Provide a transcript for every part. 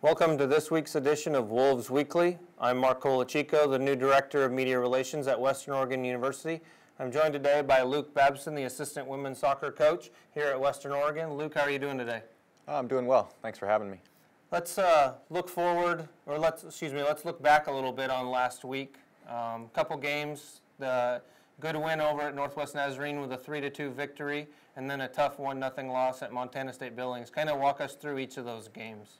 Welcome to this week's edition of Wolves Weekly. I'm Mark Colachico, the new Director of Media Relations at Western Oregon University. I'm joined today by Luke Babson, the Assistant Women's Soccer Coach here at Western Oregon. Luke, how are you doing today? I'm doing well. Thanks for having me. Let's look forward, or let's look back a little bit on last week. Couple games, the good win over at Northwest Nazarene with a 3-2 victory, and then a tough 1-0 loss at Montana State Billings. Kind of walk us through each of those games.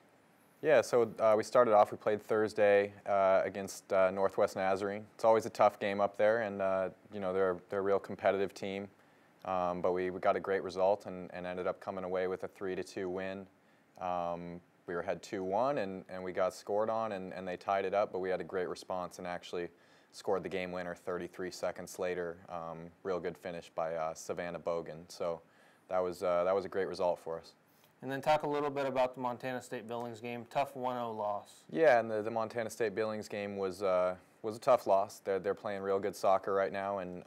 Yeah, so we started off, we played Thursday against Northwest Nazarene. It's always a tough game up there, and you know, they're a real competitive team. But we got a great result and ended up coming away with a 3-2 win. We were ahead 2-1 and we got scored on and they tied it up, but we had a great response and actually scored the game winner 33 seconds later. Real good finish by Savannah Bogan. So that was a great result for us. And then talk a little bit about the Montana State Billings game. Tough 1-0 loss. Yeah, and the Montana State Billings game was a tough loss. They're playing real good soccer right now, and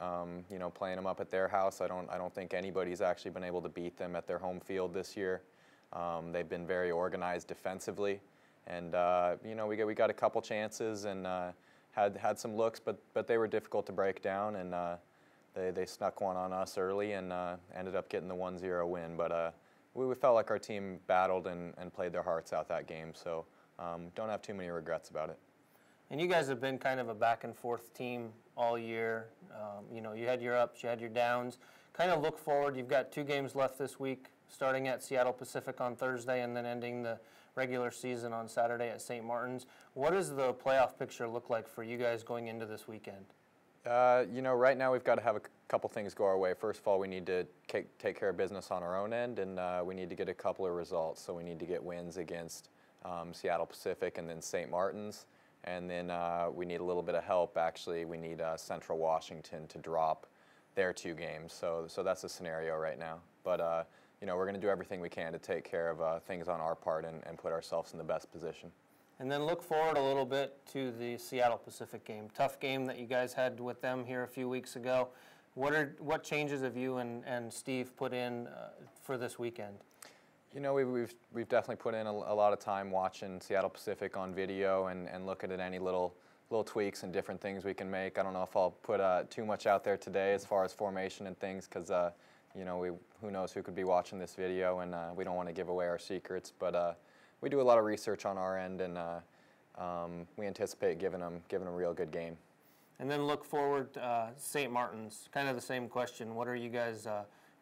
you know, playing them up at their house. I don't think anybody's actually been able to beat them at their home field this year. They've been very organized defensively, and you know, we got a couple chances and had some looks, but they were difficult to break down, and they snuck one on us early and ended up getting the 1-0 win. But we felt like our team battled and played their hearts out that game, so don't have too many regrets about it. And you guys have been kind of a back and forth team all year. You know, you had your ups, you had your downs. Kind of look forward. You've got 2 games left this week, starting at Seattle Pacific on Thursday and then ending the regular season on Saturday at St. Martin's. What does the playoff picture look like for you guys going into this weekend? You know, right now we've got to have a couple things go our way. First of all, we need to take care of business on our own end, and we need to get a couple of results. So we need to get wins against Seattle Pacific and then St. Martin's, and then we need a little bit of help. Actually, we need Central Washington to drop their 2 games. So that's the scenario right now. But you know, we're going to do everything we can to take care of things on our part and put ourselves in the best position. And then look forward a little bit to the Seattle Pacific game. Tough game that you guys had with them here a few weeks ago. What changes have you and Steve put in for this weekend? You know, we've definitely put in a lot of time watching Seattle Pacific on video and looking at any little tweaks and different things we can make. I don't know if I'll put too much out there today as far as formation and things, because you know, who knows who could be watching this video, and we don't want to give away our secrets. But we do a lot of research on our end, and we anticipate giving them a real good game. And then look forward St. Martin's. Kind of the same question. What are you guys?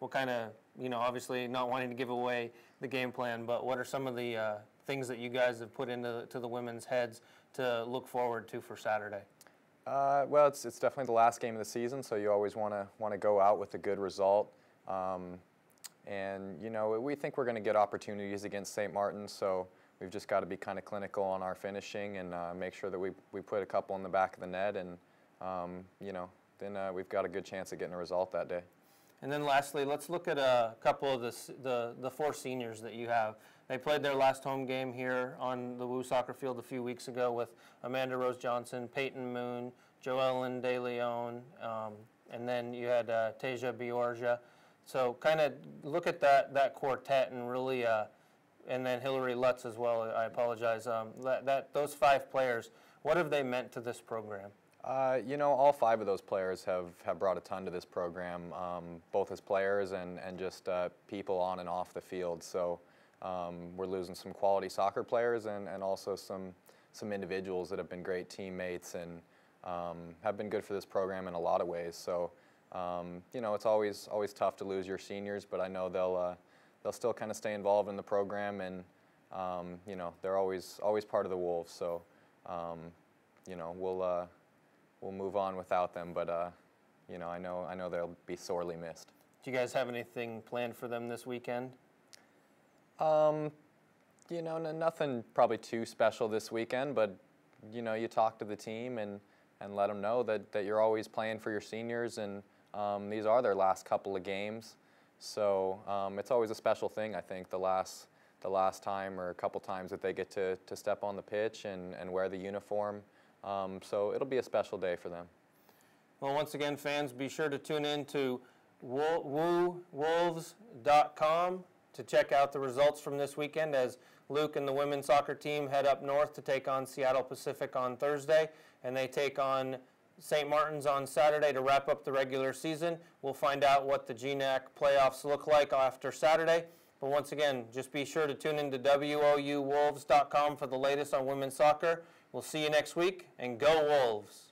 What kind of, you know, obviously not wanting to give away the game plan, but what are some of the things that you guys have put into the women's heads to look forward to for Saturday? Well, it's definitely the last game of the season, so you always want to go out with a good result. And you know, we think we're going to get opportunities against St. Martin's, so we've just got to be kind of clinical on our finishing and make sure that we put a couple in the back of the net, and you know, then we've got a good chance of getting a result that day. And then lastly, let's look at a couple of the 4 seniors that you have. They played their last home game here on the Woo Soccer Field a few weeks ago with Amanda Rose Johnson, Peyton Moon, Joellen De Leon, and then you had Teja Biorja. So kind of look at that quartet and really, and then Hillary Lutz as well. I apologize. Those 5 players, what have they meant to this program? You know, all 5 of those players have brought a ton to this program, both as players and just people on and off the field. So we're losing some quality soccer players and also some individuals that have been great teammates and have been good for this program in a lot of ways. So you know, it's always tough to lose your seniors, but I know they'll still kind of stay involved in the program, and you know, they're always part of the Wolves. So you know, we'll move on without them, but you know, I know they'll be sorely missed. Do you guys have anything planned for them this weekend? You know, nothing probably too special this weekend, but you know, you talk to the team and let them know that you're always playing for your seniors, and these are their last couple of games. So it's always a special thing, I think, the last time or a couple times that they get to step on the pitch and wear the uniform. So it'll be a special day for them. Well, once again, fans, be sure to tune in to woowolves.com to check out the results from this weekend as Luke and the women's soccer team head up north to take on Seattle Pacific on Thursday, and they take on St. Martin's on Saturday to wrap up the regular season. We'll find out what the GNAC playoffs look like after Saturday. But once again, just be sure to tune into WOUWolves.com for the latest on women's soccer. We'll see you next week, and go Wolves!